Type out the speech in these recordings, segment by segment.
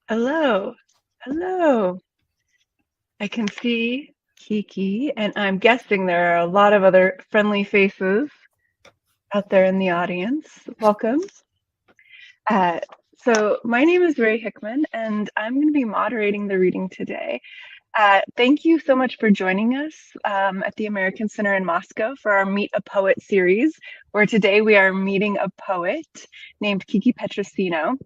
Hello. Hello. I can see Kiki, and I'm guessing there are a lot of other friendly faces out there in the audience. Welcome. Uh, so my name is Ray Hickman, and I'm going to be moderating the reading today. Thank you so much for joining us at the American Center in Moscow for our Meet a Poet series, where today we are meeting a poet named Kiki Petrosino.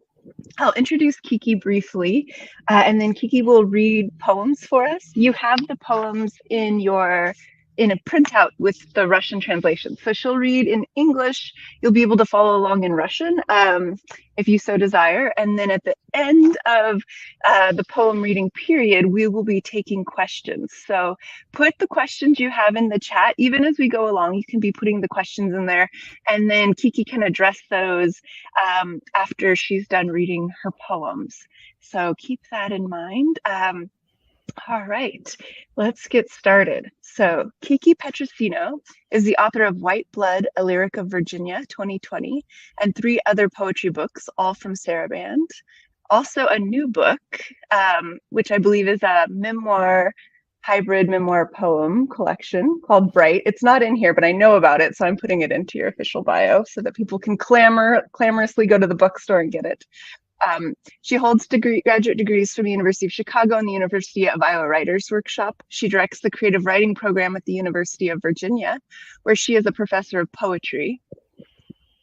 I'll introduce Kiki briefly, and then Kiki will read poems for us. You have the poems in a printout with the Russian translation. So she'll read in English. You'll be able to follow along in Russian if you so desire. And then at the end of the poem reading period, we will be taking questions. So put the questions you have in the chat. Even as we go along, you can be putting the questions in there. And then Kiki can address those after she's done reading her poems. So keep that in mind. All right, let's get started. So Kiki Petrosino is the author of White Blood, A Lyric of Virginia, 2020, and 3 other poetry books, all from Sarabande. Also a new book, which I believe is a memoir, hybrid memoir poem collection called Bright. It's not in here, but I know about it, so I'm putting it into your official bio so that people can clamorously go to the bookstore and get it. She holds graduate degrees from the University of Chicago and the University of Iowa Writers Workshop. She directs the creative writing program at the University of Virginia, where she is a professor of poetry.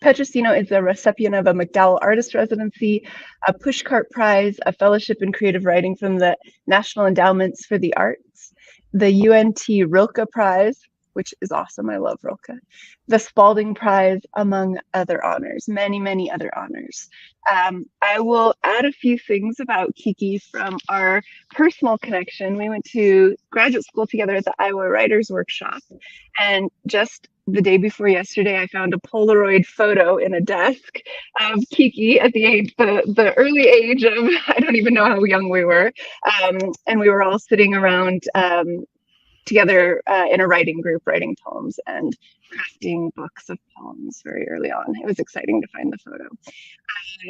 Petrosino is a recipient of a MacDowell artist residency, a Pushcart Prize, a fellowship in creative writing from the National Endowments for the Arts, the UNT Rilke Prize, which is awesome. I love Rilke. The Spalding Prize, among other honors, many, many other honors. I will add a few things about Kiki from our personal connection. We went to graduate school together at the Iowa Writers Workshop, and just the day before yesterday, I found a Polaroid photo in a desk of Kiki at the early age of, I don't even know how young we were. And we were all sitting around together in a writing group, writing poems and crafting books of poems very early on. It was exciting to find the photo.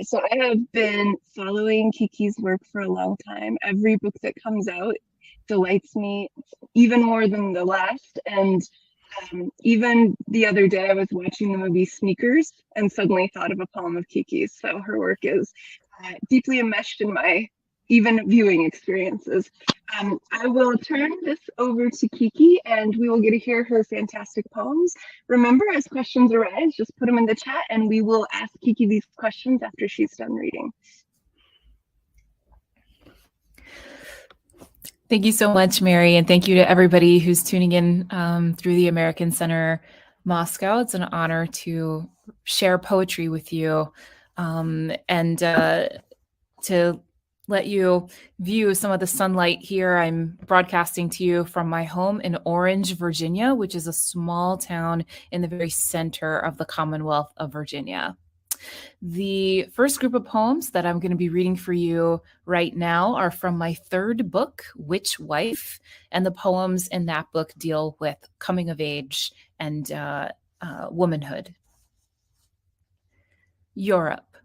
So I have been following Kiki's work for a long time. Every book that comes out delights me even more than the last. And even the other day, I was watching the movie Sneakers and suddenly thought of a poem of Kiki's. So her work is deeply enmeshed in my even viewing experiences. I will turn this over to Kiki and we will get to hear her fantastic poems. Remember, as questions arise, just put them in the chat and we will ask Kiki these questions after she's done reading. Thank you so much, Mary, and thank you to everybody who's tuning in through the American Center Moscow. It's an honor to share poetry with you and to let you view some of the sunlight here. I'm broadcasting to you from my home in Orange, Virginia, which is a small town in the very center of the Commonwealth of Virginia. The first group of poems that I'm going to be reading for you right now are from my 3rd book, Witch Wife, and the poems in that book deal with coming of age and womanhood. Europe.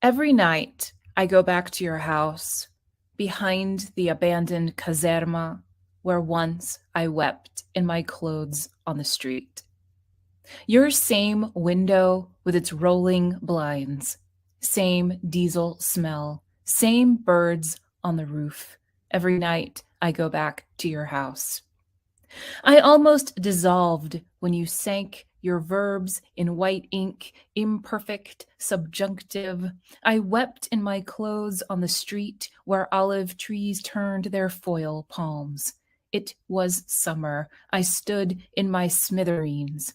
Every night I go back to your house, behind the abandoned caserma, where once I wept in my clothes on the street. Your same window with its rolling blinds, same diesel smell, same birds on the roof. Every night I go back to your house. I almost dissolved when you sank your verbs in white ink, imperfect, subjunctive. I wept in my clothes on the street where olive trees turned their foil palms. It was summer. I stood in my smithereens.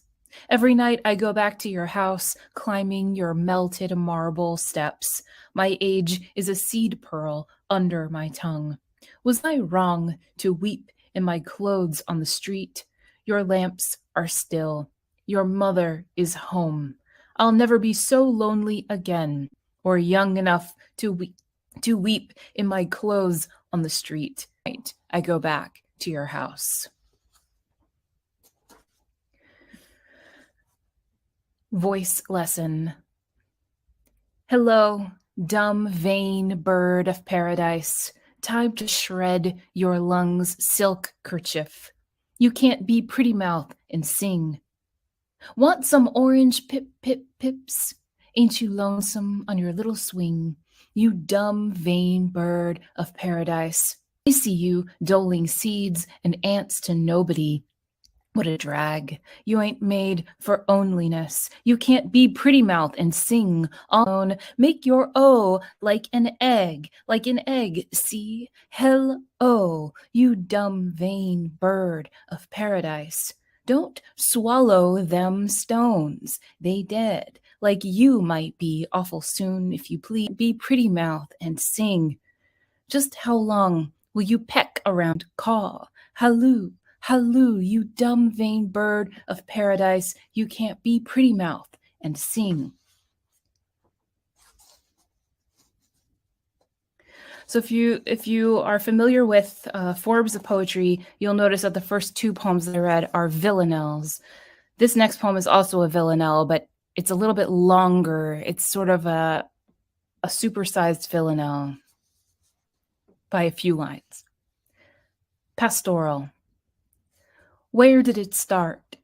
Every night I go back to your house, climbing your melted marble steps. My age is a seed pearl under my tongue. Was I wrong to weep in my clothes on the street? Your lamps are still. Your mother is home. I'll never be so lonely again, or young enough to weep in my clothes on the street. I go back to your house. Voice lesson. Hello, Dumb, vain bird of paradise, time to shred your lungs' silk kerchief. You can't be pretty mouth and sing. Want some orange pip pip pips? Ain't you lonesome on your little swing? You dumb, vain bird of paradise. I see you doling seeds and ants to nobody. What a drag. You ain't made for onlyness. You can't be pretty mouth and sing alone. Make your O like an egg, like an egg. See? Hell-o, you dumb, vain bird of paradise. Don't swallow them stones. They dead, like you might be awful soon if you please. Be pretty mouth and sing. Just how long will you peck around, caw, halloo, halloo, you dumb, vain bird of paradise, you can't be pretty mouth and sing. So if you are familiar with forms of poetry, you'll notice that the first two poems that I read are villanelles. This next poem is also a villanelle, but it's a little bit longer. It's sort of a supersized villanelle by a few lines. Pastoral. Where did it start?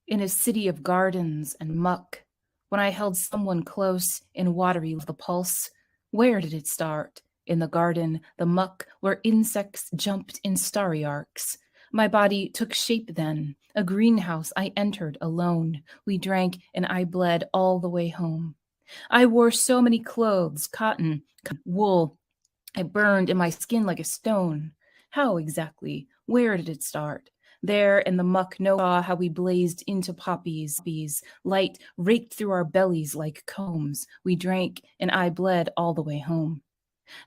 In a city of gardens and muck, when I held someone close in watery the pulse. Where did it start? In the garden, the muck, where insects jumped in starry arcs. My body took shape then, a greenhouse I entered alone. We drank and I bled all the way home. I wore so many clothes, cotton, wool. I burned in my skin like a stone. How exactly? Where did it start? There in the muck, no saw how we blazed into poppies. Light raked through our bellies like combs. We drank, and I bled all the way home.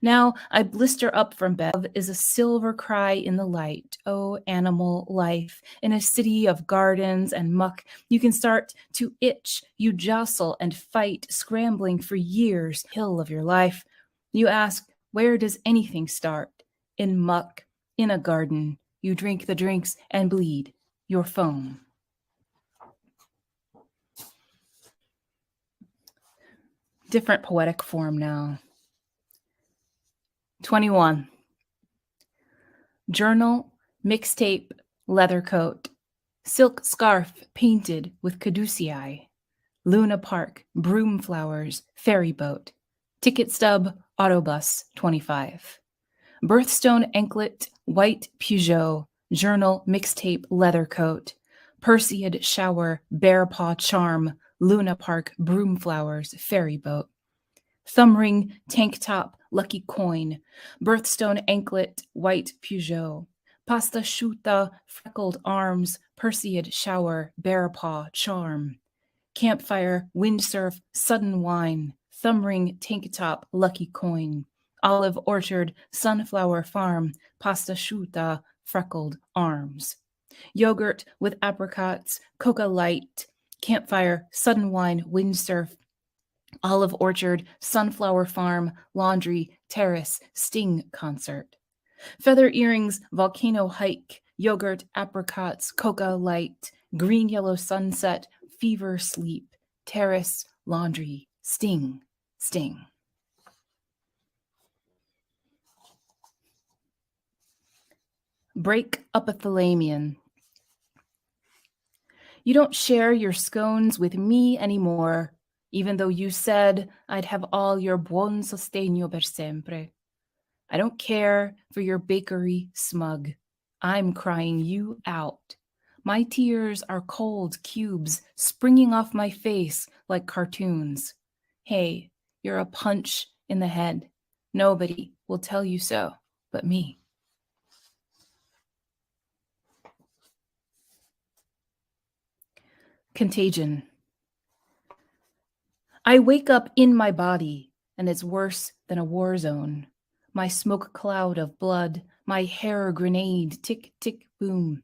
Now I blister up from bed. Is a silver cry in the light. Oh, animal life. In a city of gardens and muck, you can start to itch. You jostle and fight, scrambling for years. Hill of your life. You ask, where does anything start? In muck, in a garden. You drink the drinks and bleed your foam. Different poetic form now. 21. Journal, mixtape, leather coat, silk scarf painted with caduceae, Luna Park, broom flowers, ferry boat, ticket stub, autobus 25. Birthstone anklet, white Peugeot, journal, mixtape, leather coat, Perseid shower, bear paw charm, Luna Park, broom flowers, ferry boat. Thumb ring, tank top, lucky coin, birthstone anklet, white Peugeot, pasta sciutta, freckled arms, Perseid shower, bear paw charm. Campfire, windsurf, sudden wine, thumb ring, tank top, lucky coin. Olive orchard, sunflower farm, pasta sciutta, freckled arms. Yogurt with apricots, coca light, campfire, sudden wine, windsurf, olive orchard, sunflower farm, laundry, terrace, sting concert. Feather earrings, volcano hike, yogurt, apricots, coca light, green yellow sunset, fever sleep, terrace, laundry, sting, sting. Break up a thalamian. You don't share your scones with me anymore, even though you said I'd have all your buon sostegno per sempre. I don't care for your bakery smug. I'm crying you out. My tears are cold cubes springing off my face like cartoons. Hey, you're a punch in the head. Nobody will tell you so but me. Contagion. I wake up in my body, and it's worse than a war zone. My smoke cloud of blood, my hair grenade, tick, tick, boom.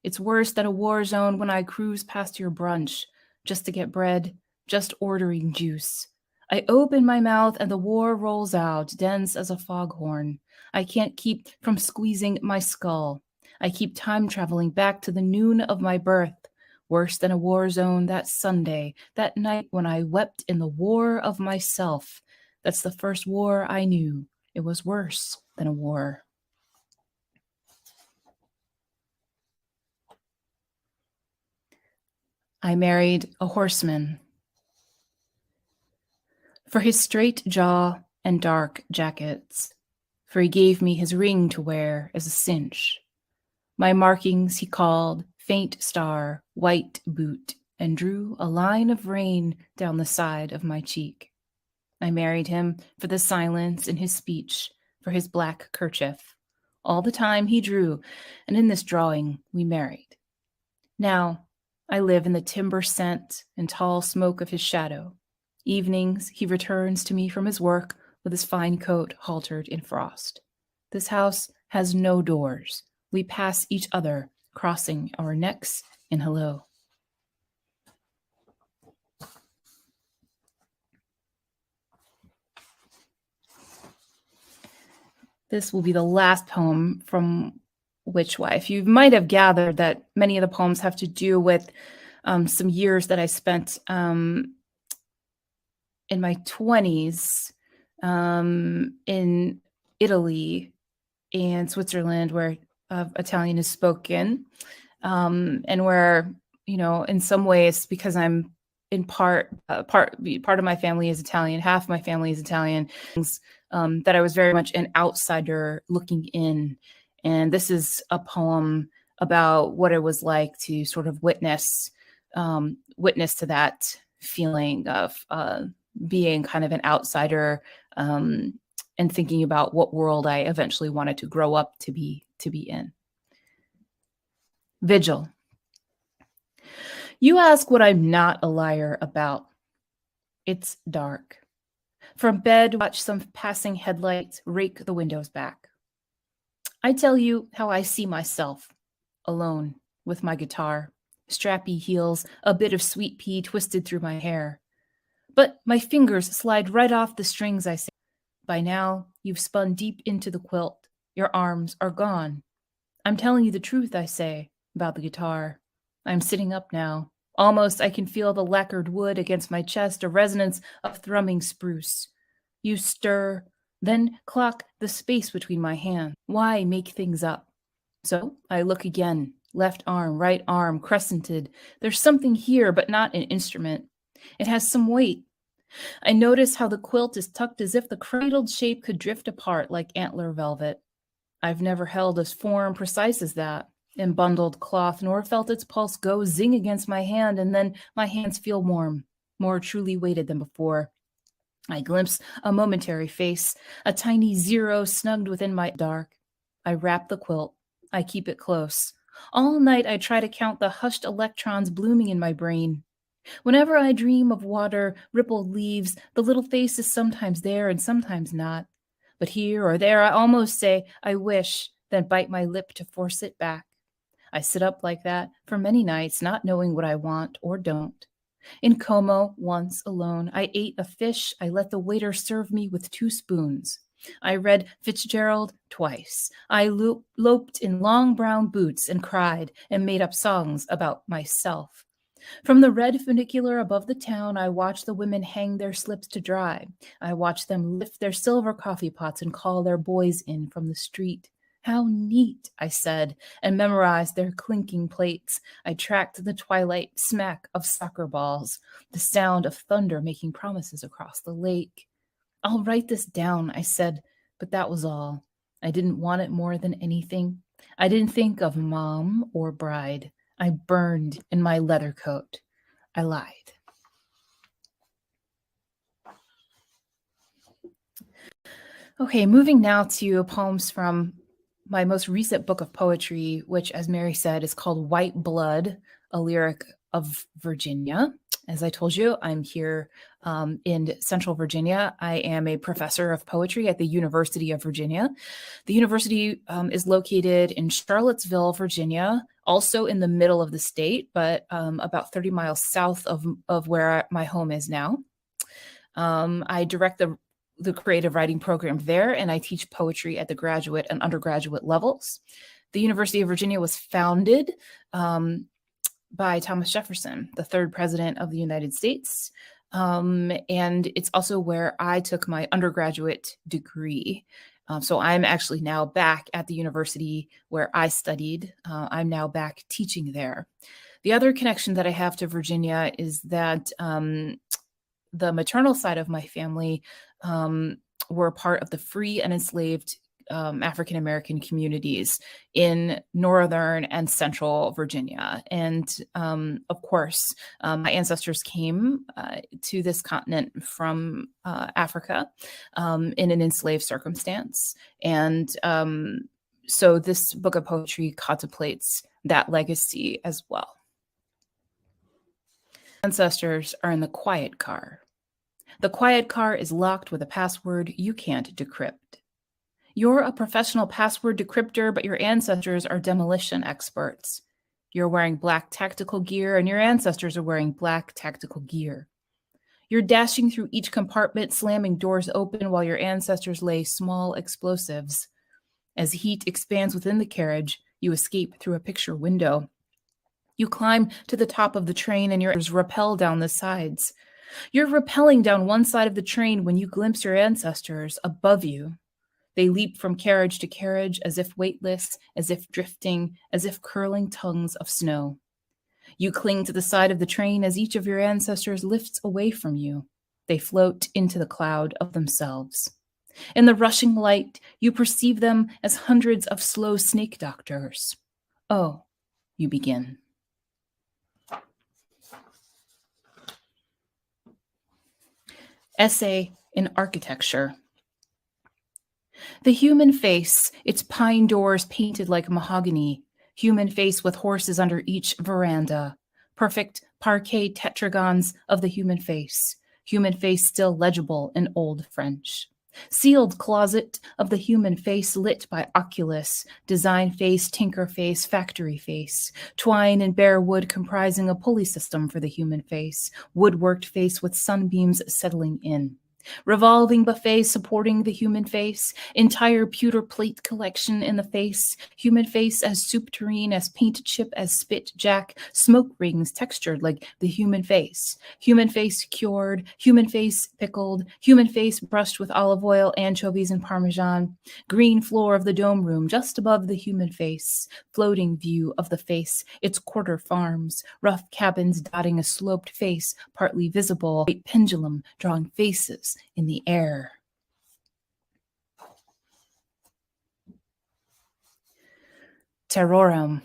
It's worse than a war zone when I cruise past your brunch, just to get bread, just ordering juice. I open my mouth and the war rolls out, dense as a foghorn. I can't keep from squeezing my skull. I keep time traveling back to the noon of my birth. Worse than a war zone that Sunday, that night when I wept in the war of myself, That's the first war I knew. It was worse than a war. I married a horseman. For his straight jaw and dark jackets, for he gave me his ring to wear as a cinch. My markings he called faint star, white boot, and drew a line of rain down the side of my cheek. I married him for the silence in his speech, for his black kerchief. All the time he drew, and in this drawing we married. Now I live in the timber scent and tall smoke of his shadow. Evenings he returns to me from his work with his fine coat haltered in frost. This house has no doors. We pass each other, crossing our necks in hello. This will be the last poem from Witch Wife. You might have gathered that many of the poems have to do with some years that I spent in my 20s in Italy and Switzerland, where Italian is spoken, and where, you know, in some ways, because I'm in part of my family is Italian, half of my family is Italian, that I was very much an outsider looking in. And this is a poem about what it was like to sort of witness to that feeling of being kind of an outsider, and thinking about what world I eventually wanted to grow up to be in. Vigil. You ask what I'm not a liar about. It's dark. From bed, watch some passing headlights rake the windows back. I tell you how I see myself, alone, with my guitar, strappy heels, a bit of sweet pea twisted through my hair. But my fingers slide right off the strings, I say. By now, you've spun deep into the quilt. Your arms are gone. I'm telling you the truth, I say, about the guitar. I'm sitting up now. Almost I can feel the lacquered wood against my chest, a resonance of thrumming spruce. You stir, then clock the space between my hands. Why make things up? So I look again. Left arm, right arm, crescented. There's something here, but not an instrument. It has some weight. I notice how the quilt is tucked as if the cradled shape could drift apart like antler velvet. I've never held a form precise as that, in bundled cloth, nor felt its pulse go zing against my hand, and then my hands feel warm, more truly weighted than before. I glimpse a momentary face, a tiny zero snugged within my dark. I wrap the quilt. I keep it close. All night I try to count the hushed electrons blooming in my brain. Whenever I dream of water, rippled leaves, the little face is sometimes there and sometimes not. But here or there I almost say, I wish, then bite my lip to force it back. I sit up like that for many nights, not knowing what I want or don't. In Como, once alone, I ate a fish. I let the waiter serve me with 2 spoons. I read Fitzgerald twice. I loped in long brown boots and cried and made up songs about myself. From the red funicular above the town, I watched the women hang their slips to dry. I watched them lift their silver coffee pots and call their boys in from the street. How neat, I said, and memorized their clinking plates. I tracked the twilight smack of soccer balls, the sound of thunder making promises across the lake. I'll write this down, I said, but that was all. I didn't want it more than anything. I didn't think of mom or bride. I burned in my leather coat. I lied. Okay, moving now to poems from my most recent book of poetry, which, as Mary said, is called White Blood, a lyric of Virginia. As I told you, I'm here in Central Virginia. I am a professor of poetry at the University of Virginia. The university is located in Charlottesville, Virginia, also in the middle of the state, but about 30 miles south of where my home is now. I direct the creative writing program there, and I teach poetry at the graduate and undergraduate levels. The University of Virginia was founded by Thomas Jefferson, the 3rd president of the United States. And it's also where I took my undergraduate degree. So I'm actually now back at the university where I studied. I'm now back teaching there. The other connection that I have to Virginia is that the maternal side of my family were part of the free and enslaved African-American communities in northern and central Virginia. And of course, my ancestors came to this continent from Africa in an enslaved circumstance. And so this book of poetry contemplates that legacy as well. Ancestors are in the quiet car. The quiet car is locked with a password you can't decrypt. You're a professional password decryptor, but your ancestors are demolition experts. You're wearing black tactical gear, and your ancestors are wearing black tactical gear. You're dashing through each compartment, slamming doors open while your ancestors lay small explosives. As heat expands within the carriage, you escape through a picture window. You climb to the top of the train, and your ancestors rappel down the sides. You're rappelling down one side of the train when you glimpse your ancestors above you. They leap from carriage to carriage as if weightless, as if drifting, as if curling tongues of snow. You cling to the side of the train as each of your ancestors lifts away from you. They float into the cloud of themselves. In the rushing light, you perceive them as hundreds of slow snake doctors. Oh, you begin. Essay in Architecture. The human face, its pine doors painted like mahogany, human face with horses under each veranda, perfect parquet tetragons of the human face still legible in Old French. Sealed closet of the human face lit by oculus, design face, tinker face, factory face, twine and bare wood comprising a pulley system for the human face, woodworked face with sunbeams settling in. Revolving buffet supporting the human face, entire pewter plate collection in the face, human face as soup tureen, as paint chip, as spit jack, smoke rings textured like the human face cured, human face pickled, human face brushed with olive oil, anchovies, and parmesan, green floor of the dome room just above the human face, floating view of the face, its quarter farms, rough cabins dotting a sloped face, partly visible, white pendulum drawing faces in the air. Terrorum.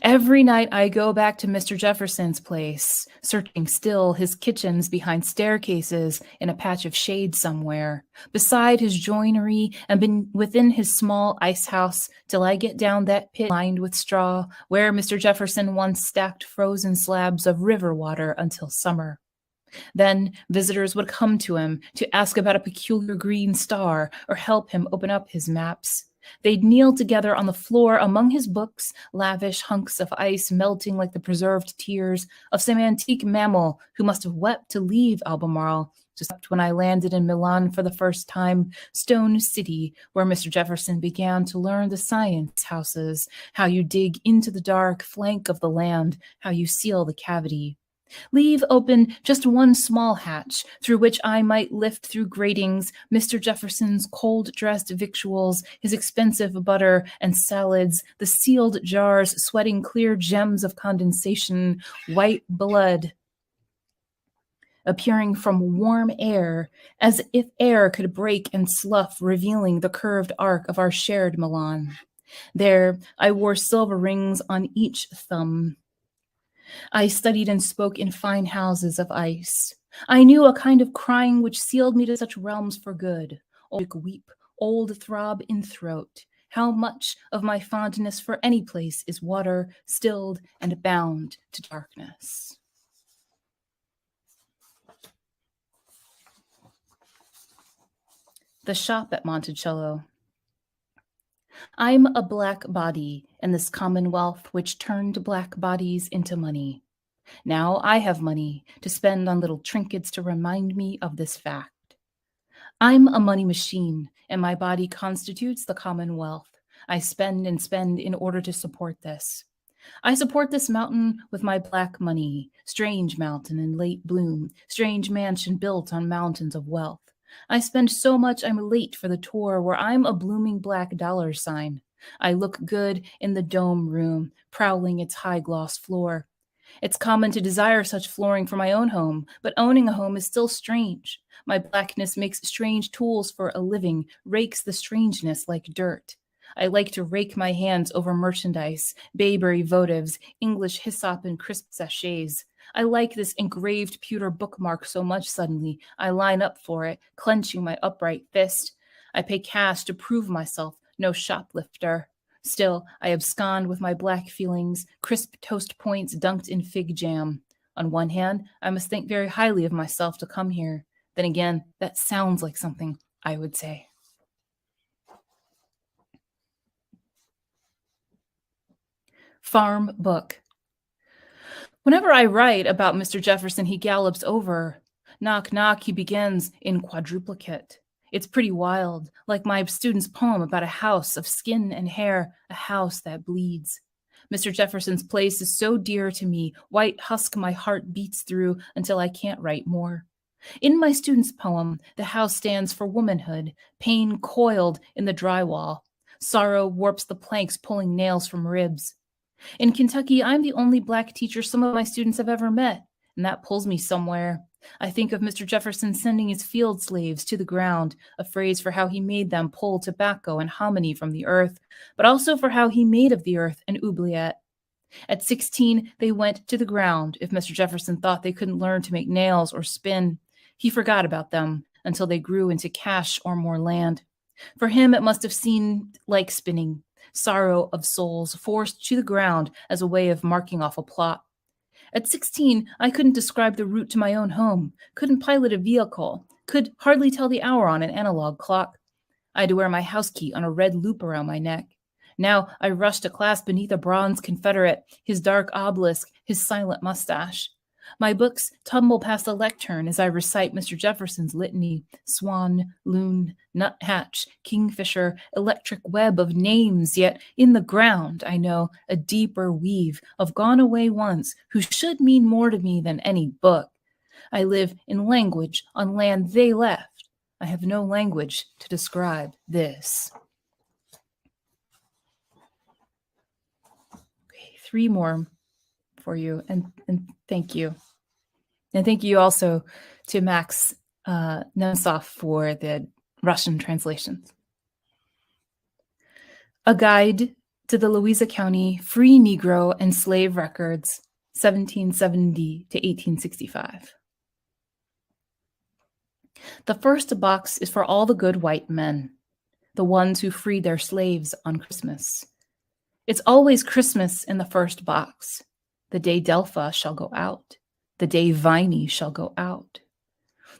Every night I go back to Mr. Jefferson's place, searching still his kitchens behind staircases in a patch of shade somewhere, beside his joinery and within his small ice house till I get down that pit lined with straw where Mr. Jefferson once stacked frozen slabs of river water until summer. Then visitors would come to him to ask about a peculiar green star or help him open up his maps. They'd kneel together on the floor among his books, lavish hunks of ice melting like the preserved tears of some antique mammal who must have wept to leave Albemarle, just when I landed in Milan for the first time, Stone City, where Mr. Jefferson began to learn the science houses, how you dig into the dark flank of the land, how you seal the cavity. Leave open just one small hatch through which I might lift through gratings Mr. Jefferson's cold-dressed victuals, his expensive butter and salads, the sealed jars sweating clear gems of condensation, white blood appearing from warm air, as if air could break and slough, revealing the curved arc of our shared Milan. There I wore silver rings on each thumb. I studied and spoke in fine houses of ice. I knew a kind of crying which sealed me to such realms for good. Old weep, old throb in throat. How much of my fondness for any place is water, stilled and bound to darkness. The shop at Monticello. I'm a black body in this commonwealth which turned black bodies into money. Now I have money to spend on little trinkets to remind me of this fact. I'm a money machine, and my body constitutes the commonwealth. I spend and spend in order to support this. I support this mountain with my black money, strange mountain in late bloom, strange mansion built on mountains of wealth. I spend so much I'm late for the tour where I'm a blooming black dollar sign. I look good in the dome room, prowling its high gloss floor. It's common to desire such flooring for my own home, but owning a home is still strange. My blackness makes strange tools for a living, rakes the strangeness like dirt. I like to rake my hands over merchandise, Bayberry votives, English hyssop and crisp sachets. I like this engraved pewter bookmark so much suddenly, I line up for it, clenching my upright fist. I pay cash to prove myself no shoplifter. Still, I abscond with my black feelings, crisp toast points dunked in fig jam. On one hand, I must think very highly of myself to come here. Then again, that sounds like something I would say. Farm book. Whenever I write about Mr. Jefferson, he gallops over. Knock, knock, he begins in quadruplicate. It's pretty wild, like my student's poem about a house of skin and hair, a house that bleeds. Mr. Jefferson's place is so dear to me, white husk my heart beats through until I can't write more. In my student's poem, the house stands for womanhood, pain coiled in the drywall. Sorrow warps the planks, pulling nails from ribs. In Kentucky, I'm the only black teacher some of my students have ever met, and that pulls me somewhere. I think of Mr. Jefferson sending his field slaves to the ground, a phrase for how he made them pull tobacco and hominy from the earth, but also for how he made of the earth an oubliette. At 16, they went to the ground if Mr. Jefferson thought they couldn't learn to make nails or spin. He forgot about them until they grew into cash or more land. For him, it must have seemed like spinning, sorrow of souls forced to the ground as a way of marking off a plot. At 16, I couldn't describe the route to my own home, couldn't pilot a vehicle, could hardly tell the hour on an analog clock. I had to wear my house key on a red loop around my neck. Now I rush to class beneath a bronze Confederate, his dark obelisk, his silent mustache. My books tumble past the lectern as I recite Mr. Jefferson's litany: swan, loon, nuthatch, kingfisher, electric web of names, yet in the ground, I know, a deeper weave of gone away ones who should mean more to me than any book. I live in language on land they left. I have no language to describe this. Okay, 3 more for you, and thank you. And thank you also to Max Nemtsov for the Russian translations. A Guide to the Louisa County Free Negro and Slave Records, 1770 to 1865. The first box is for all the good white men, the ones who freed their slaves on Christmas. It's always Christmas in the first box. The day Delpha shall go out, the day Viney shall go out.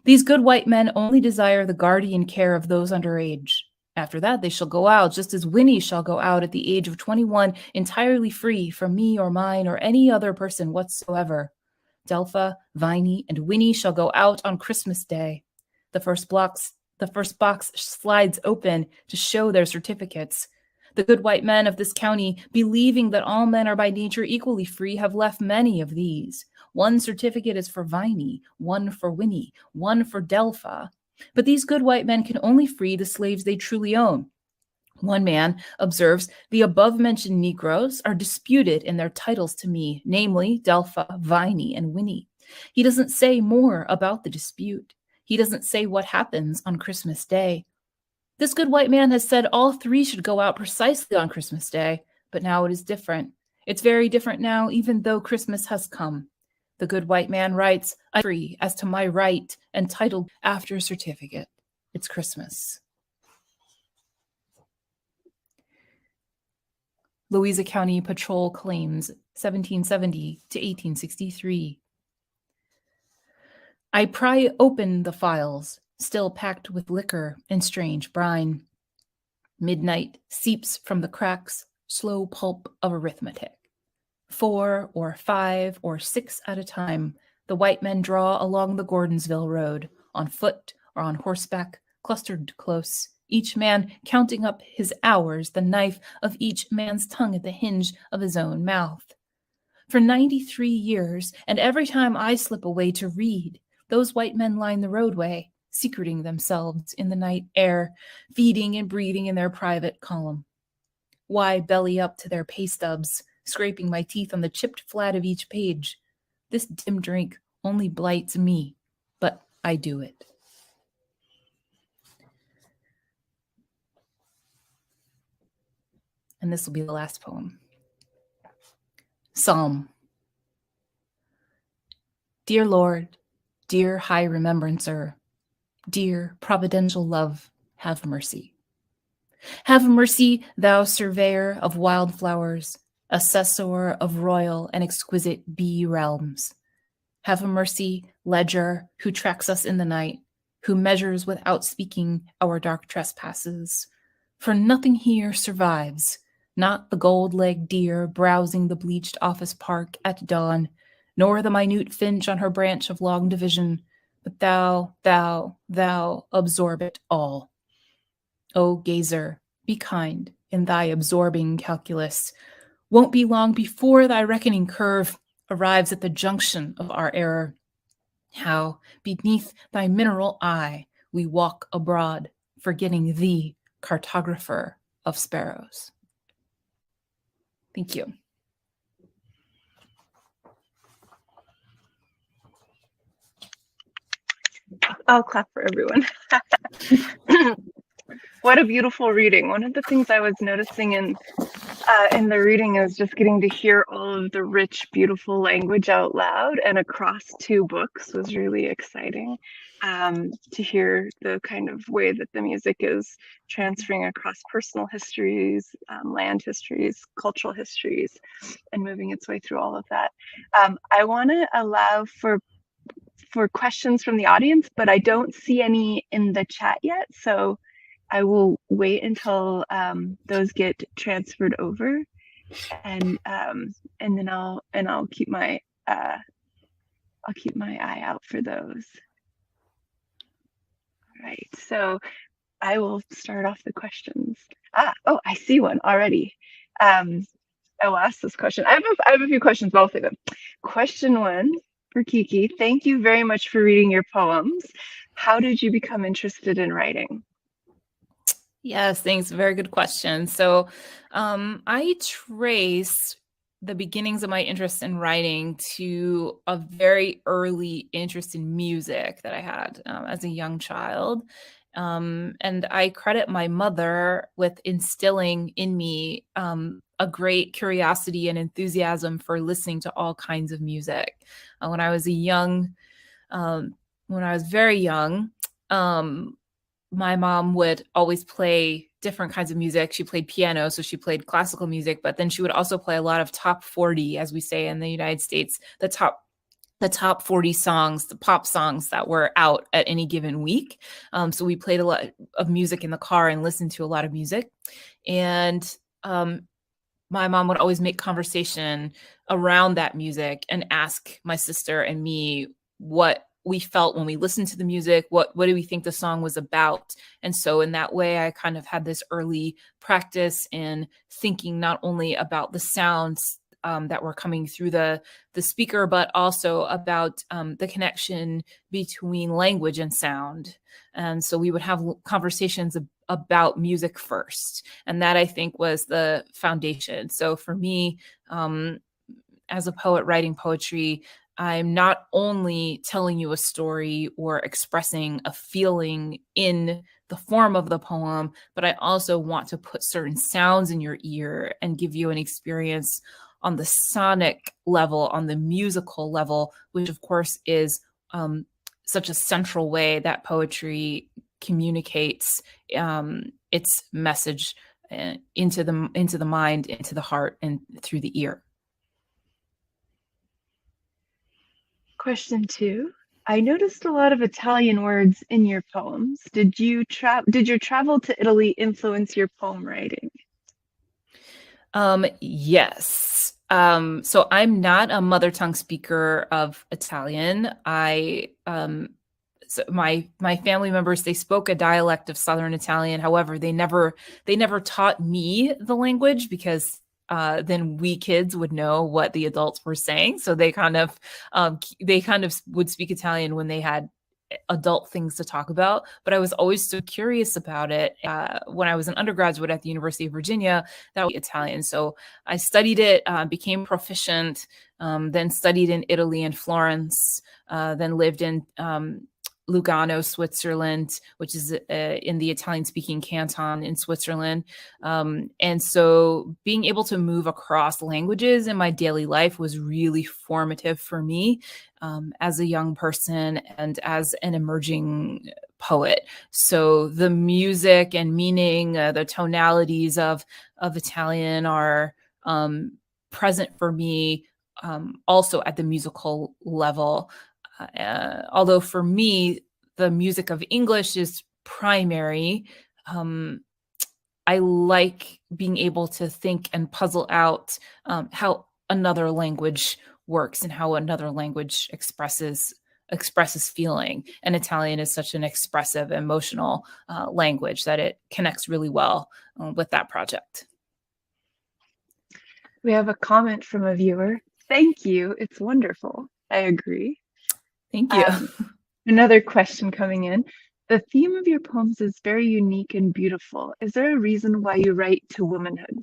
These good white men only desire the guardian care of those underage. After that, they shall go out, just as Winnie shall go out at the age of 21, entirely free from me or mine or any other person whatsoever. Delpha, Viney, and Winnie shall go out on Christmas Day. The first box slides open to show their certificates. The good white men of this county, believing that all men are by nature equally free, have left many of these. One certificate is for Viney, one for Winnie, one for Delpha. But these good white men can only free the slaves they truly own. One man observes, the above-mentioned Negroes are disputed in their titles to me, namely Delpha, Viney, and Winnie. He doesn't say more about the dispute. He doesn't say what happens on Christmas Day. This good white man has said all 3 should go out precisely on Christmas Day, but now it is different. It's very different now, even though Christmas has come. The good white man writes, I'm free as to my right, entitled after certificate. It's Christmas. Louisa County Patrol Claims, 1770 to 1863. I pry open the files, still packed with liquor and strange brine. Midnight seeps from the cracks, slow pulp of arithmetic. 4 or 5 or 6 at a time, the white men draw along the Gordonsville Road, on foot or on horseback, clustered close, each man counting up his hours, the knife of each man's tongue at the hinge of his own mouth. For 93 years, and every time I slip away to read, those white men line the roadway, secreting themselves in the night air, feeding and breathing in their private column. Why belly up to their pay stubs, scraping my teeth on the chipped flat of each page? This dim drink only blights me, but I do it. And this will be the last poem. Psalm. Dear Lord, dear High Remembrancer, dear providential love, have mercy. Have mercy, thou surveyor of wildflowers, assessor of royal and exquisite bee realms. Have mercy, ledger, who tracks us in the night, who measures without speaking our dark trespasses. For nothing here survives, not the gold-legged deer browsing the bleached office park at dawn, nor the minute finch on her branch of long division, but thou absorb it all. O gazer, be kind in thy absorbing calculus. Won't be long before thy reckoning curve arrives at the junction of our error. How, beneath thy mineral eye, we walk abroad, forgetting thee, cartographer of sparrows. Thank you. I'll clap for everyone. What a beautiful reading. One of the things I was noticing in the reading is just getting to hear all of the rich, beautiful language out loud and across two books was really exciting. To hear the kind of way that the music is transferring across personal histories, land histories, cultural histories, and moving its way through all of that. I want to allow for questions from the audience, but I don't see any in the chat yet. So I will wait until those get transferred over, and then I'll keep my eye out for those. All right, so I will start off the questions. Oh, I see one already. I will ask this question. I have a few questions, but I'll say them. Question one for Kiki. Thank you very much for reading your poems. How did you become interested in writing? Yes, thanks. Very good question. So I trace the beginnings of my interest in writing to a very early interest in music that I had as a young child. And I credit my mother with instilling in me a great curiosity and enthusiasm for listening to all kinds of music. When I was very young, my mom would always play different kinds of music. She played piano, so she played classical music, but then she would also play a lot of top 40, as we say in the United States, the top 40 songs, the pop songs that were out at any given week. So we played a lot of music in the car and listened to a lot of music. And my mom would always make conversation around that music and ask my sister and me what we felt when we listened to the music, what do we think the song was about? And so in that way, I kind of had this early practice in thinking not only about the sounds that were coming through the speaker, but also about the connection between language and sound. And so we would have conversations about music first. And that, I think, was the foundation. So for me, as a poet writing poetry, I'm not only telling you a story or expressing a feeling in the form of the poem, but I also want to put certain sounds in your ear and give you an experience on the sonic level, on the musical level, which of course is such a central way that poetry communicates its message into the mind, into the heart, and through the ear. Question two. I noticed a lot of Italian words in your poems. Did your travel to Italy influence your poem writing? Yes. So I'm not a mother tongue speaker of Italian. I so my family members, they spoke a dialect of Southern Italian. However, they never taught me the language, because then we kids would know what the adults were saying. So they kind of would speak Italian when they had adult things to talk about. But I was always so curious about it. When I was an undergraduate at the University of Virginia, that was Italian. So I studied it, became proficient, then studied in Italy and Florence, then lived in Lugano, Switzerland, which is in the Italian-speaking canton in Switzerland. And so being able to move across languages in my daily life was really formative for me as a young person and as an emerging poet. So the music and meaning, the tonalities of Italian are present for me, also at the musical level. Although for me, the music of English is primary, I like being able to think and puzzle out how another language works and how another language expresses feeling. And Italian is such an expressive, emotional language that it connects really well with that project. We have a comment from a viewer. Thank you. It's wonderful. I agree. Thank you. Another question coming in. The theme of your poems is very unique and beautiful. Is there a reason why you write to womanhood?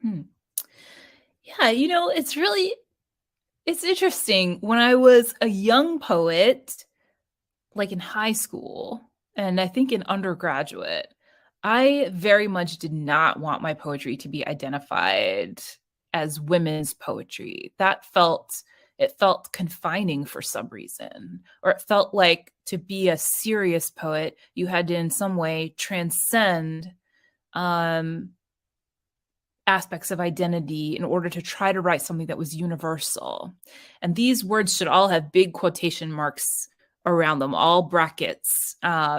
Yeah, it's interesting. When I was a young poet, like in high school, and I think in undergraduate, I very much did not want my poetry to be identified as women's poetry. It felt confining for some reason, or it felt like to be a serious poet, you had to in some way transcend aspects of identity in order to try to write something that was universal. And these words should all have big quotation marks around them, all brackets,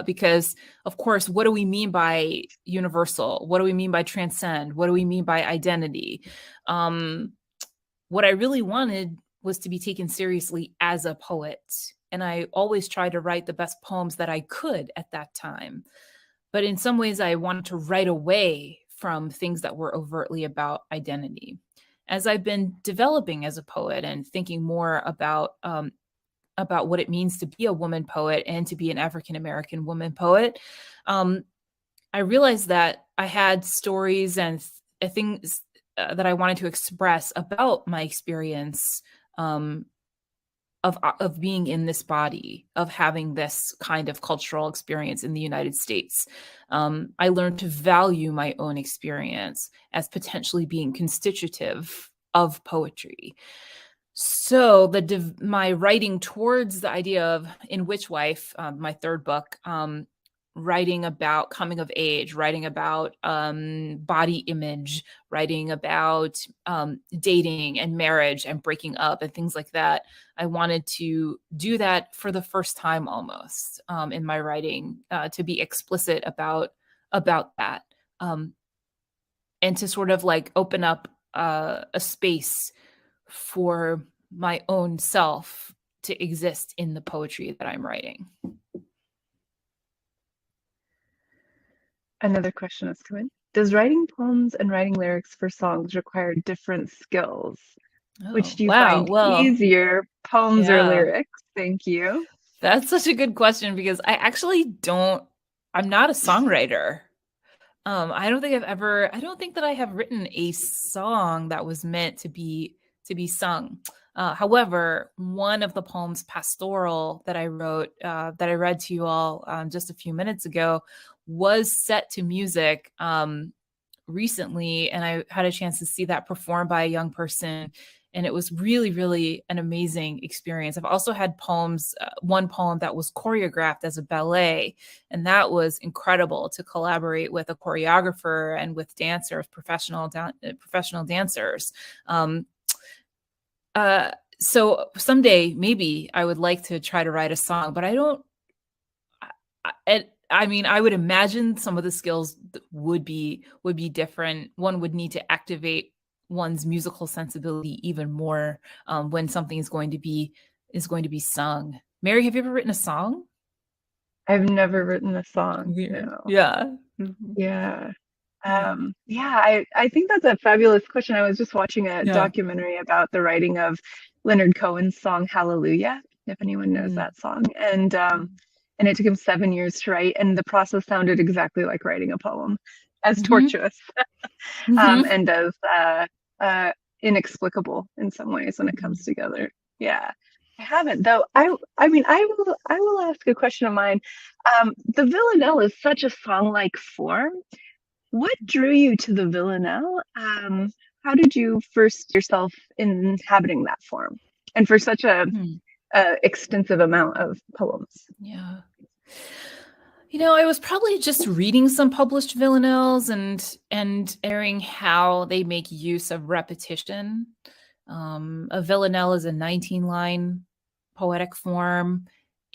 because of course, what do we mean by universal? What do we mean by transcend? What do we mean by identity? What I really wanted was to be taken seriously as a poet. And I always tried to write the best poems that I could at that time. But in some ways, I wanted to write away from things that were overtly about identity. As I've been developing as a poet and thinking more about what it means to be a woman poet and to be an African-American woman poet, I realized that I had stories and things that I wanted to express about my experience of being in this body, of having this kind of cultural experience in the United States. I learned to value my own experience as potentially being constitutive of poetry. So my writing towards the idea of In Witch Wife, my third book, writing about coming of age, writing about body image, writing about dating and marriage and breaking up and things like that. I wanted to do that for the first time almost in my writing, to be explicit about that, and to sort of like open up a space for my own self to exist in the poetry that I'm writing. Another question has come in. Does writing poems and writing lyrics for songs require different skills? Which do you find easier, poems or lyrics? Thank you. That's such a good question, because I'm not a songwriter. I don't think that I have written a song that was meant to be sung. However, one of the poems, Pastoral, that I wrote, that I read to you all just a few minutes ago, was set to music recently, and I had a chance to see that performed by a young person, and it was really, really an amazing experience. I've also had poems, one poem that was choreographed as a ballet, and that was incredible to collaborate with a choreographer and with dancers, professional dancers. So someday maybe I would like to try to write a song, but I would imagine some of the skills would be different. One would need to activate one's musical sensibility even more when something is going to be sung. Mary, have you ever written a song? I've never written a song. Weird. No. Yeah. Yeah. Yeah. Yeah, I think that's a fabulous question. I was just watching a Yeah. documentary about the writing of Leonard Cohen's song Hallelujah, if anyone knows Mm. that song. And it took him 7 years to write, and the process sounded exactly like writing a poem, as Mm-hmm. tortuous Mm-hmm. and as uh, inexplicable in some ways when it Mm-hmm. comes together. Yeah. I haven't though. I will ask a question of mine. The villanelle is such a song-like form. What drew you to the villanelle? How did you first yourself inhabiting that form, and for such a extensive amount of poems? Yeah. I was probably just reading some published villanelles and airing how they make use of repetition. A villanelle is a 19-line poetic form,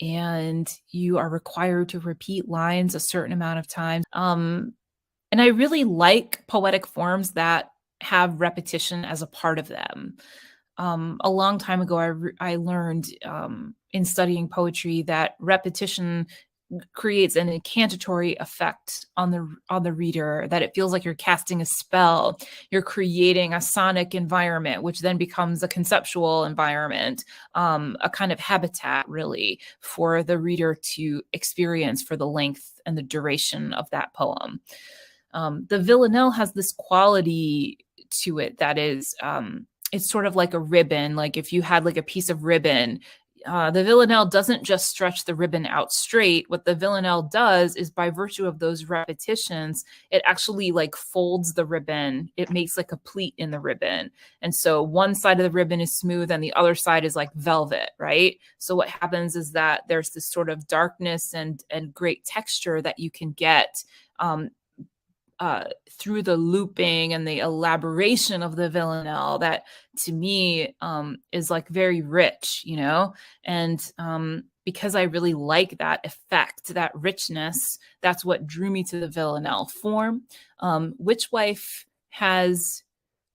and you are required to repeat lines a certain amount of times. And I really like poetic forms that have repetition as a part of them. A long time ago, I learned in studying poetry that repetition creates an incantatory effect on the reader, that it feels like you're casting a spell. You're creating a sonic environment, which then becomes a conceptual environment, a kind of habitat really for the reader to experience for the length and the duration of that poem. The villanelle has this quality to it that is it's sort of like a ribbon. Like if you had like a piece of ribbon, the villanelle doesn't just stretch the ribbon out straight. What the villanelle does is, by virtue of those repetitions, it actually like folds the ribbon. It makes like a pleat in the ribbon. And so one side of the ribbon is smooth and the other side is like velvet, right? So what happens is that there's this sort of darkness and great texture that you can get um, through the looping and the elaboration of the villanelle, that to me is like very rich, and because I really like that effect, that richness, that's what drew me to the villanelle form. Witch Wife has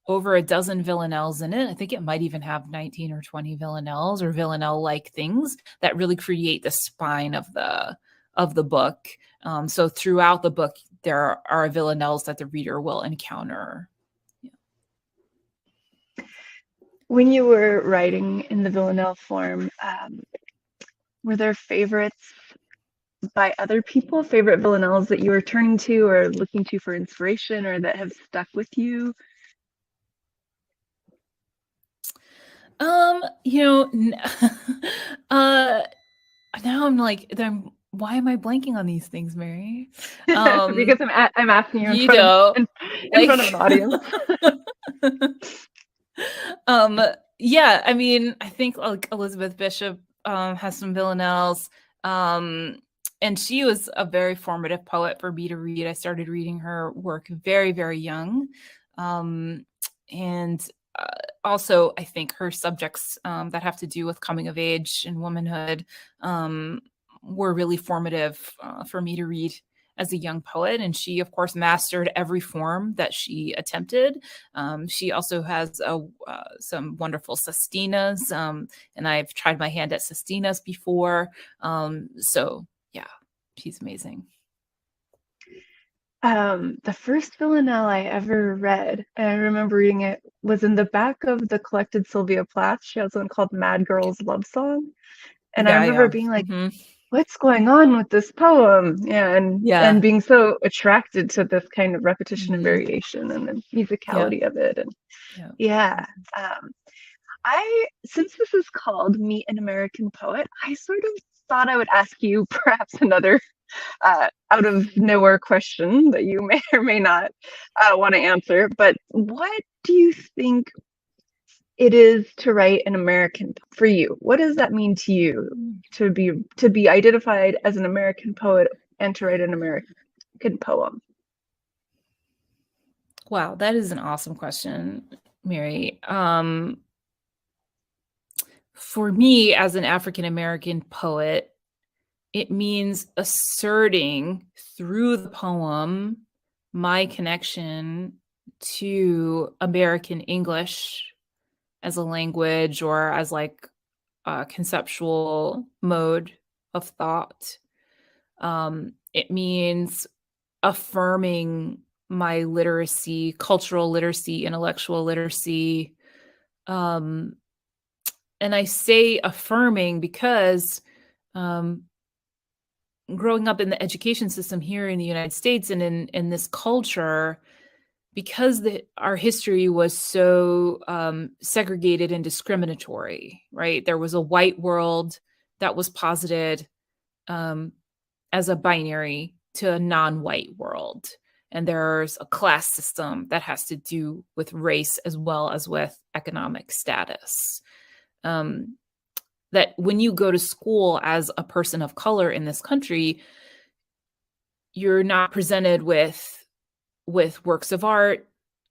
over a dozen villanelles in it. I think it might even have 19 or 20 villanelles or villanelle-like things that really create the spine of the book. So throughout the book, there are villanelles that the reader will encounter. Yeah. When you were writing in the villanelle form, were there favorites by other people, favorite villanelles that you were turning to or looking to for inspiration, or that have stuck with you? You know, uh, now I'm like, why am I blanking on these things, Mary? Because I'm asking you You know, in like, front of an audience. um, yeah, I mean, I think like Elizabeth Bishop has some villanelles. And she was a very formative poet for me to read. I started reading her work very, very young. And also, I think her subjects that have to do with coming of age and womanhood were really formative for me to read as a young poet. And she, of course, mastered every form that she attempted. She also has some wonderful sestinas, and I've tried my hand at sestinas before. So, yeah, she's amazing. The first villanelle I ever read, and I remember reading it, was in the back of the collected Sylvia Plath. She has one called Mad Girl's Love Song. And I Yeah, remember yeah. being like, Mm-hmm. what's going on with this poem? Yeah, Yeah. and being so attracted to this kind of repetition and Mm-hmm. variation and the Yeah. musicality of it. And Yeah. yeah. Since this is called Meet an American Poet, I sort of thought I would ask you perhaps another out of nowhere question that you may or may not want to answer. But what do you think it is to write an American for you? What does that mean to you to be identified as an American poet and to write an American poem? Wow, that is an awesome question, Mary. For me, as an African American poet, it means asserting through the poem my connection to American English as a language or as like a conceptual mode of thought. It means affirming my literacy, cultural literacy, intellectual literacy. And I say affirming because um, growing up in the education system here in the United States and in this culture, because our history was so segregated and discriminatory, right? There was a white world that was posited um, as a binary to a non-white world. And there's a class system that has to do with race as well as with economic status. That when you go to school as a person of color in this country, you're not presented with works of art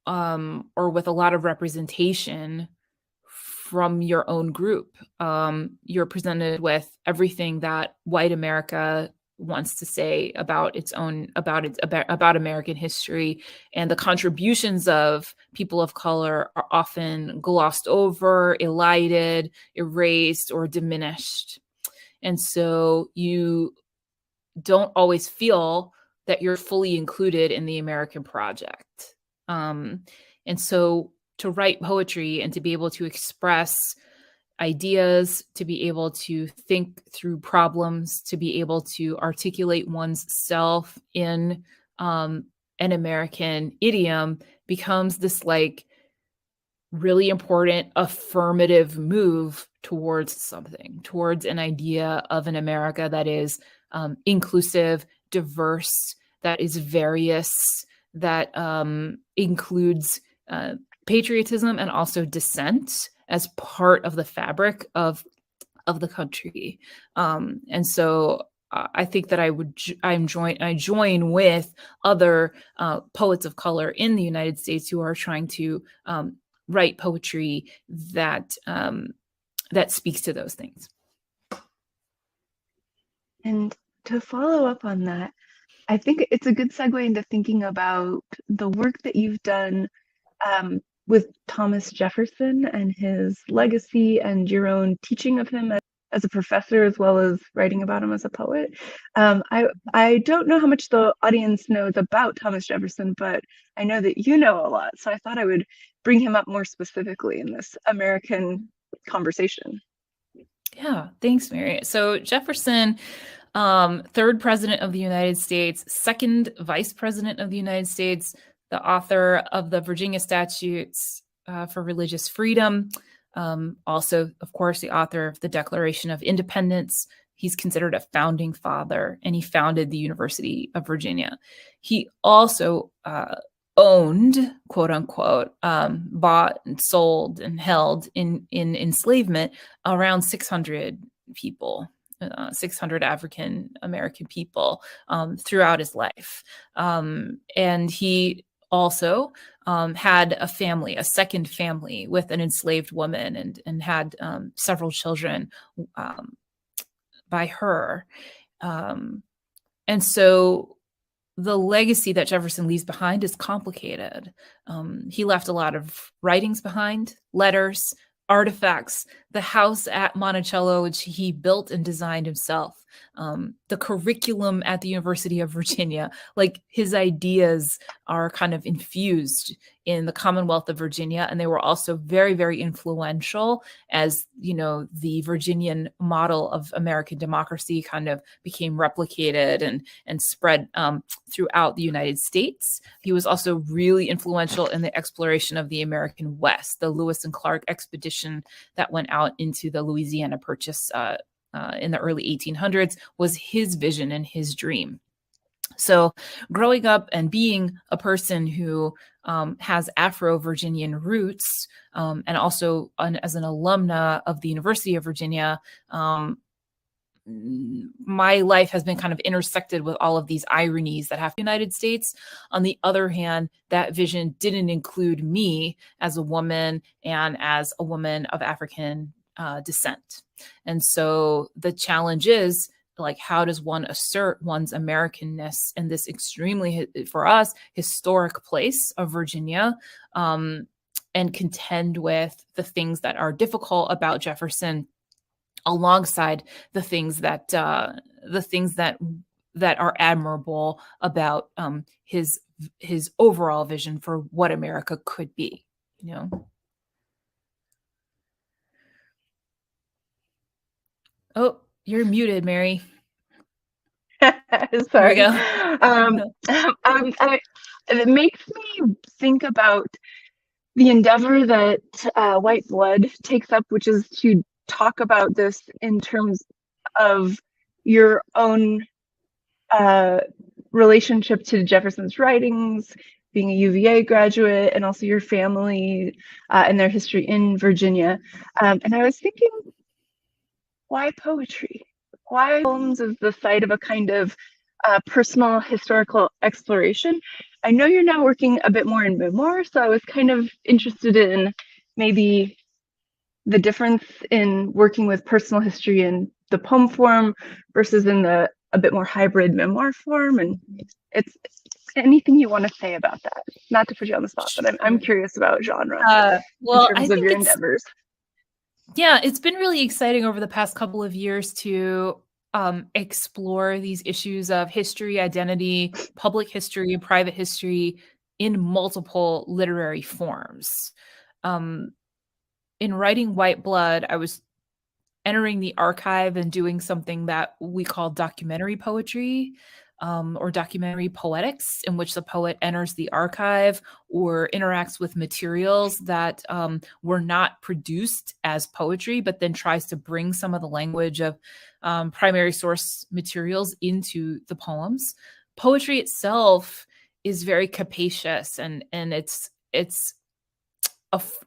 or with a lot of representation from your own group. You're presented with everything that white America wants to say about about American history, and the contributions of people of color are often glossed over, elided, erased, or diminished. And so you don't always feel that you're fully included in the American project. And so to write poetry and to be able to express ideas, to be able to think through problems, to be able to articulate one's self in an American idiom becomes this like really important affirmative move towards something, towards an idea of an America that is inclusive, diverse, that is various, that includes patriotism and also dissent as part of the fabric of the country. And so I think that I join with other poets of color in the United States who are trying to write poetry that that speaks to those things. And to follow up on that, I think it's a good segue into thinking about the work that you've done with Thomas Jefferson and his legacy and your own teaching of him as a professor, as well as writing about him as a poet. I don't know how much the audience knows about Thomas Jefferson, but I know that you know a lot. So I thought I would bring him up more specifically in this American conversation. Yeah, thanks, Mary. So Jefferson, third president of the United States, second vice president of the United States, the author of the Virginia Statutes for Religious Freedom, also, of course, the author of the Declaration of Independence. He's considered a founding father, and he founded the University of Virginia. He also owned, quote unquote, bought and sold and held in enslavement around 600 people. 600 African American people throughout his life. And he also had a family, a second family with an enslaved woman, and had several children by her. And so the legacy that Jefferson leaves behind is complicated. He left a lot of writings behind, letters, artifacts, the house at Monticello, which he built and designed himself, the curriculum at the University of Virginia. Like, his ideas are kind of infused in the Commonwealth of Virginia, and they were also very, very influential as, you know, the Virginian model of American democracy kind of became replicated and spread throughout the United States. He was also really influential in the exploration of the American West, the Lewis and Clark expedition that went out into the Louisiana Purchase in the early 1800s was his vision and his dream. So growing up and being a person who has Afro-Virginian roots, and also as an alumna of the University of Virginia, my life has been kind of intersected with all of these ironies that have the United States. On the other hand, that vision didn't include me as a woman and as a woman of African descent. And so the challenge is, like, how does one assert one's Americanness in this extremely, for us, historic place of Virginia, and contend with the things that are difficult about Jefferson, alongside the things that that are admirable about his overall vision for what America could be, you know. Oh, you're muted, Mary. There we Sorry. go. It makes me think about the endeavor that White Blood takes up, which is to talk about this in terms of your own relationship to Jefferson's writings, being a UVA graduate, and also your family and their history in Virginia. And I was thinking, why poetry? Why poems as the site of a kind of personal historical exploration? I know you're now working a bit more in memoir, so I was kind of interested in maybe the difference in working with personal history in the poem form versus in the a bit more hybrid memoir form. And it's anything you want to say about that. Not to put you on the spot, but I'm curious about genre in Well, I terms of think your endeavors. yeah, it's been really exciting over the past couple of years to explore these issues of history, identity, public history, and private history in multiple literary forms. Um, in writing White Blood, I was entering the archive and doing something that we call documentary poetry, or documentary poetics, in which the poet enters the archive or interacts with materials that were not produced as poetry, but then tries to bring some of the language of primary source materials into the poems. Poetry itself is very capacious, and it's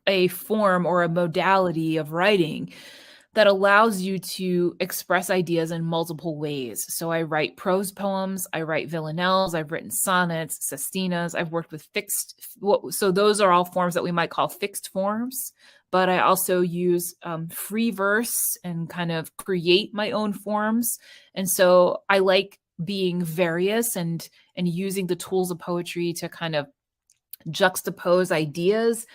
a form or a modality of writing that allows you to express ideas in multiple ways. So I write prose poems, I write villanelles, I've written sonnets, sestinas, I've worked with so those are all forms that we might call fixed forms, but I also use free verse and kind of create my own forms. And so I like being various and using the tools of poetry to kind of juxtapose ideas,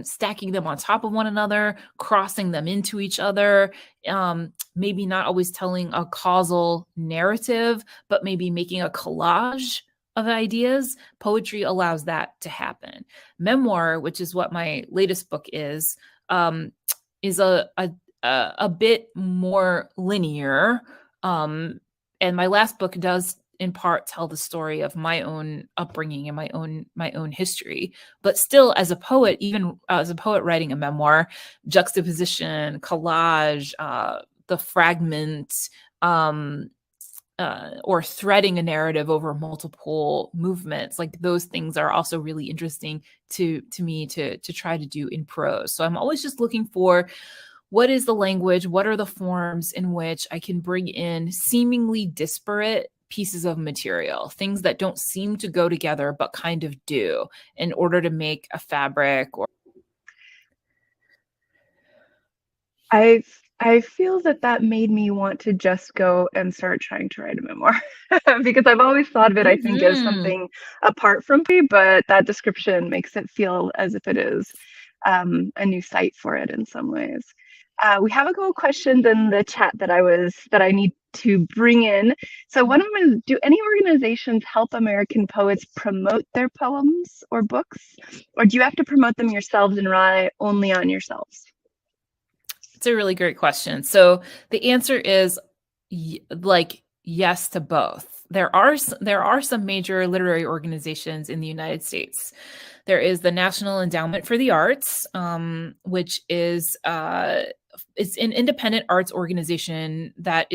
stacking them on top of one another, crossing them into each other, maybe not always telling a causal narrative, but maybe making a collage of ideas. Poetry allows that to happen. Memoir, which is what my latest book is a bit more linear. And my last book does in part tell the story of my own upbringing and my own history, but still as a poet, even as a poet writing a memoir, juxtaposition, collage, the fragment, or threading a narrative over multiple movements, like those things are also really interesting to me to try to do in prose. So I'm always just looking for, what is the language? What are the forms in which I can bring in seemingly disparate pieces of material, things that don't seem to go together, but kind of do, in order to make a fabric? Or I feel that made me want to just go and start trying to write a memoir because I've always thought of it, I think, as something apart from me, but that description makes it feel as if it is a new site for it in some ways. We have a couple questions in the chat that I need to bring in. So one of them is, do any organizations help American poets promote their poems or books, or do you have to promote them yourselves and rely only on yourselves? It's a really great question. So the answer is yes to both. There are some major literary organizations in the United States. There is the National Endowment for the Arts, which is it's an independent arts organization that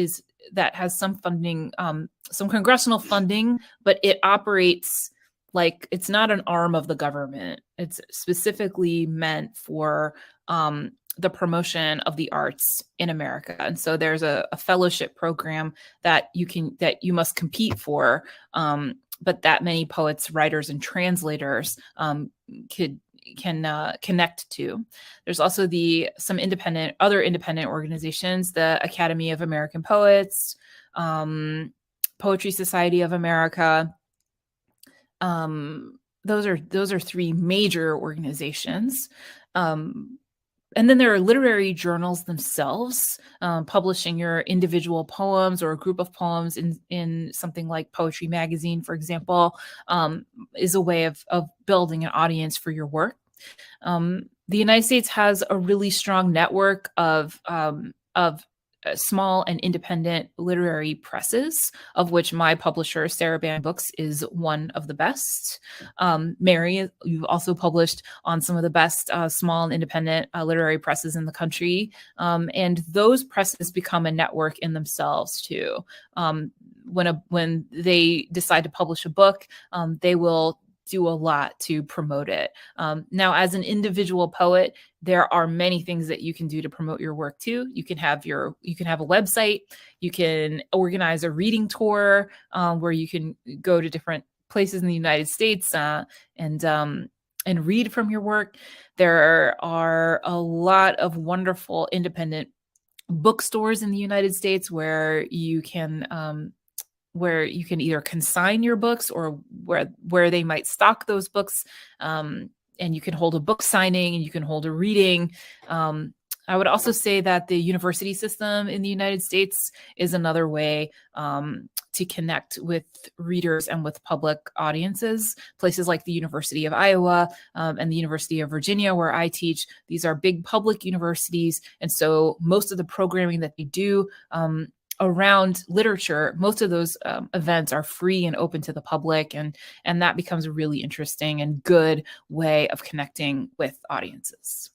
has some funding, some congressional funding, but it operates like it's not an arm of the government. It's specifically meant for the promotion of the arts in America. And so there's a fellowship program that you must compete for, but that many poets, writers, and translators can connect to. There's also some other independent organizations, the Academy of American Poets, Poetry Society of America. Those are three major organizations. and then there are literary journals themselves. Publishing your individual poems or a group of poems in something like Poetry Magazine, for example, is a way of building an audience for your work. The United States has a really strong network of small and independent literary presses, of which my publisher, Sarabande Books, is one of the best. Mary, you've also published on some of the best small and independent literary presses in the country. And those presses become a network in themselves too. When they decide to publish a book, they will do a lot to promote it. Now, as an individual poet, there are many things that you can do to promote your work too. You can have a website. You can organize a reading tour where you can go to different places in the United States and read from your work. There are a lot of wonderful independent bookstores in the United States where you can either consign your books or where they might stock those books. And you can hold a book signing and you can hold a reading. I would also say that the university system in the United States is another way to connect with readers and with public audiences. Places like the University of Iowa and the University of Virginia, where I teach, these are big public universities. And so most of the programming that they do around literature, most of those events are free and open to the public, and that becomes a really interesting and good way of connecting with audiences.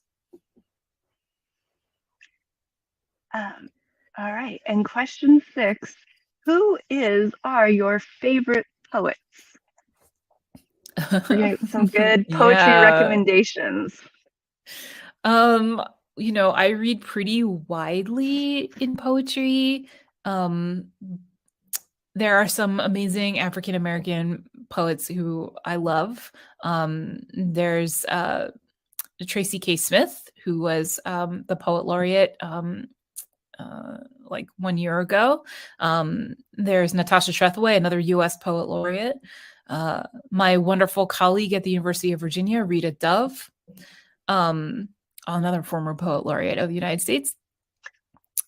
All right, and question 6: who are your favorite poets? We're getting some good poetry recommendations. I read pretty widely in poetry. There are some amazing African-American poets who I love. There's Tracy K. Smith, who was the poet laureate like 1 year ago. There's Natasha Trethewey, another U.S. poet laureate. My wonderful colleague at the University of Virginia, Rita Dove, another former poet laureate of the United States.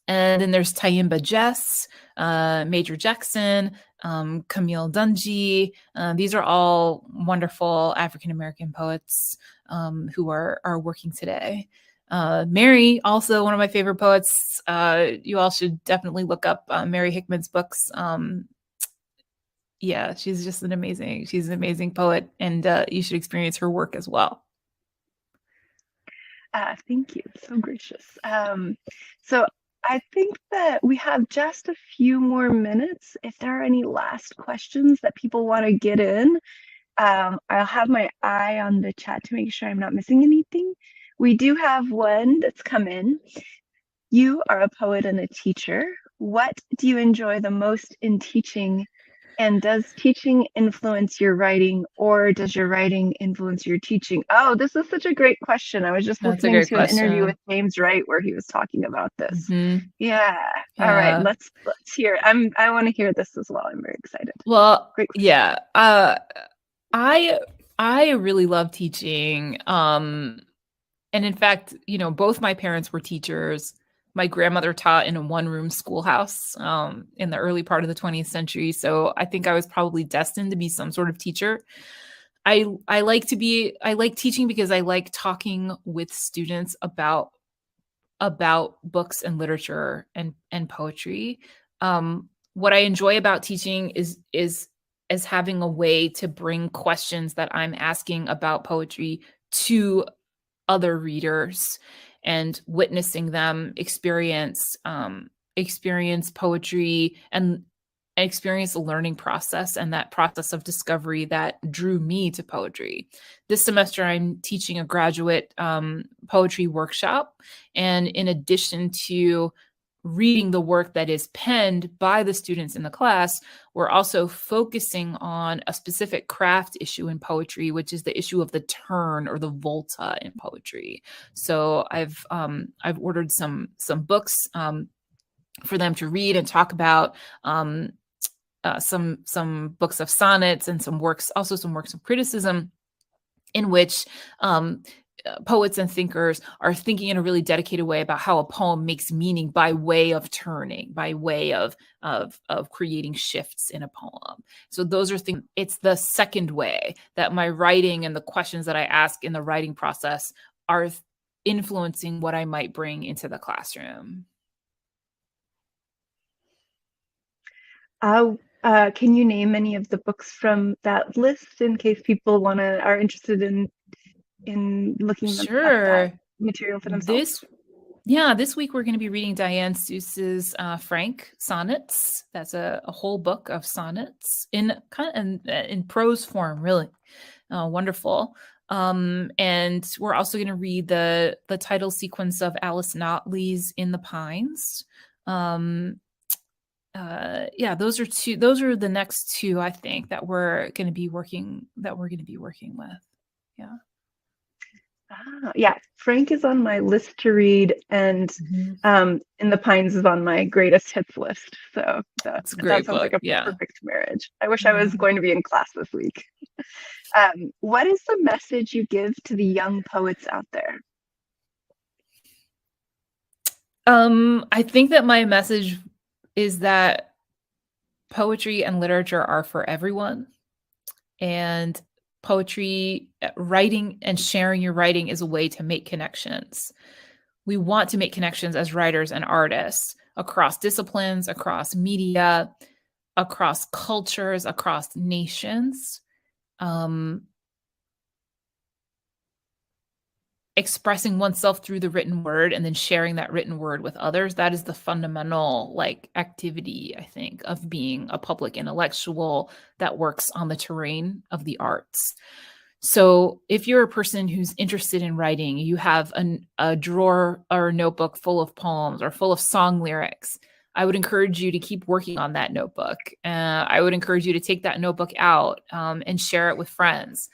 And then there's Tayimba Jess, Major Jackson, Camille Dungy. These are all wonderful African-American poets who are working today. Mary, also one of my favorite poets. You all should definitely look up Mary Hickman's books. Yeah, she's an amazing poet, and you should experience her work as well. Thank you. So gracious. So I think that we have just a few more minutes. If there are any last questions that people want to get in, I'll have my eye on the chat to make sure I'm not missing anything. We do have one that's come in. You are a poet and a teacher. What do you enjoy the most in teaching? And does teaching influence your writing, or does your writing influence your teaching? Oh, this is such a great question. I was just listening to an interview with James Wright where he was talking about this. Mm-hmm. Yeah. All right. Let's hear. I want to hear this as well. I'm very excited. Well, great question. Yeah. I really love teaching. And in fact, both my parents were teachers. My grandmother taught in a one-room schoolhouse in the early part of the 20th century. So I think I was probably destined to be some sort of teacher. I like teaching because I like talking with students about books and literature and poetry. What I enjoy about teaching is having a way to bring questions that I'm asking about poetry to other readers and witnessing them experience poetry and experience the learning process and that process of discovery that drew me to poetry. This semester, I'm teaching a graduate poetry workshop. And in addition to reading the work that is penned by the students in the class, we're also focusing on a specific craft issue in poetry, which is the issue of the turn or the volta in poetry. So I've ordered some books for them to read and talk about, some books of sonnets and some works of criticism, in which poets and thinkers are thinking in a really dedicated way about how a poem makes meaning by way of turning, by way of creating shifts in a poem. So those are things. It's the second way that my writing and the questions that I ask in the writing process are influencing what I might bring into the classroom. Can you name any of the books from that list in case people are interested in looking at that material for themselves? This week we're going to be reading Diane Seuss's Frank sonnets. That's a whole book of sonnets in prose form, really wonderful. And we're also going to read the title sequence of Alice Notley's In the Pines. Those are the next two, I think, that we're going to be working with. Yeah, Frank is on my list to read, and In the Pines is on my greatest hits list. So that sounds like a perfect marriage. I wish I was going to be in class this week. What is the message you give to the young poets out there? I think that my message is that poetry and literature are for everyone, and poetry, writing, and sharing your writing is a way to make connections. We want to make connections as writers and artists across disciplines, across media, across cultures, across nations. Expressing oneself through the written word and then sharing that written word with others, that is the fundamental activity, I think, of being a public intellectual that works on the terrain of the arts. So if you're a person who's interested in writing, you have a drawer or a notebook full of poems or full of song lyrics, I would encourage you to keep working on that notebook. I would encourage you to take that notebook out and share it with friends,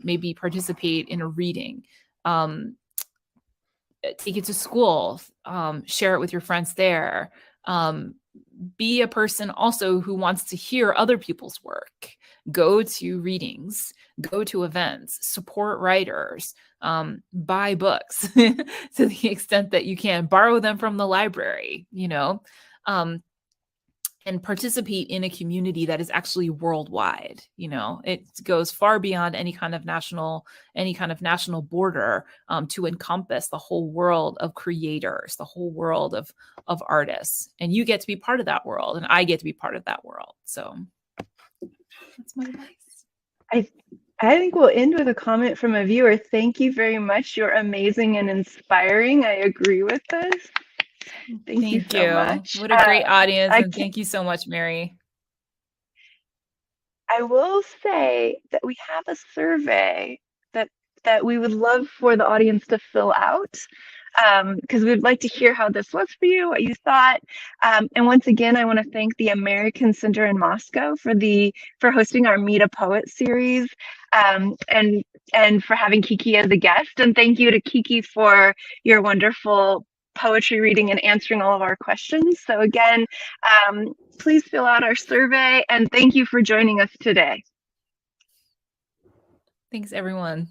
maybe participate in a reading. Take it to school, share it with your friends there. Be a person also who wants to hear other people's work. Go to readings, go to events, support writers, buy books to the extent that you can, borrow them from the library, and participate in a community that is actually worldwide. It goes far beyond any kind of national border to encompass the whole world of creators, the whole world of artists. And you get to be part of that world, and I get to be part of that world. So that's my advice. I think we'll end with a comment from a viewer. Thank you very much. You're amazing and inspiring. I agree with this. Thank you so much. What a great audience. And thank you so much, Mary. I will say that we have a survey that we would love for the audience to fill out, because we'd like to hear how this was for you, what you thought. And once again, I want to thank the American Center in Moscow for hosting our Meet a Poet series, and for having Kiki as a guest. And thank you to Kiki for your wonderful poetry reading and answering all of our questions. So again, please fill out our survey, and thank you for joining us today. Thanks, everyone.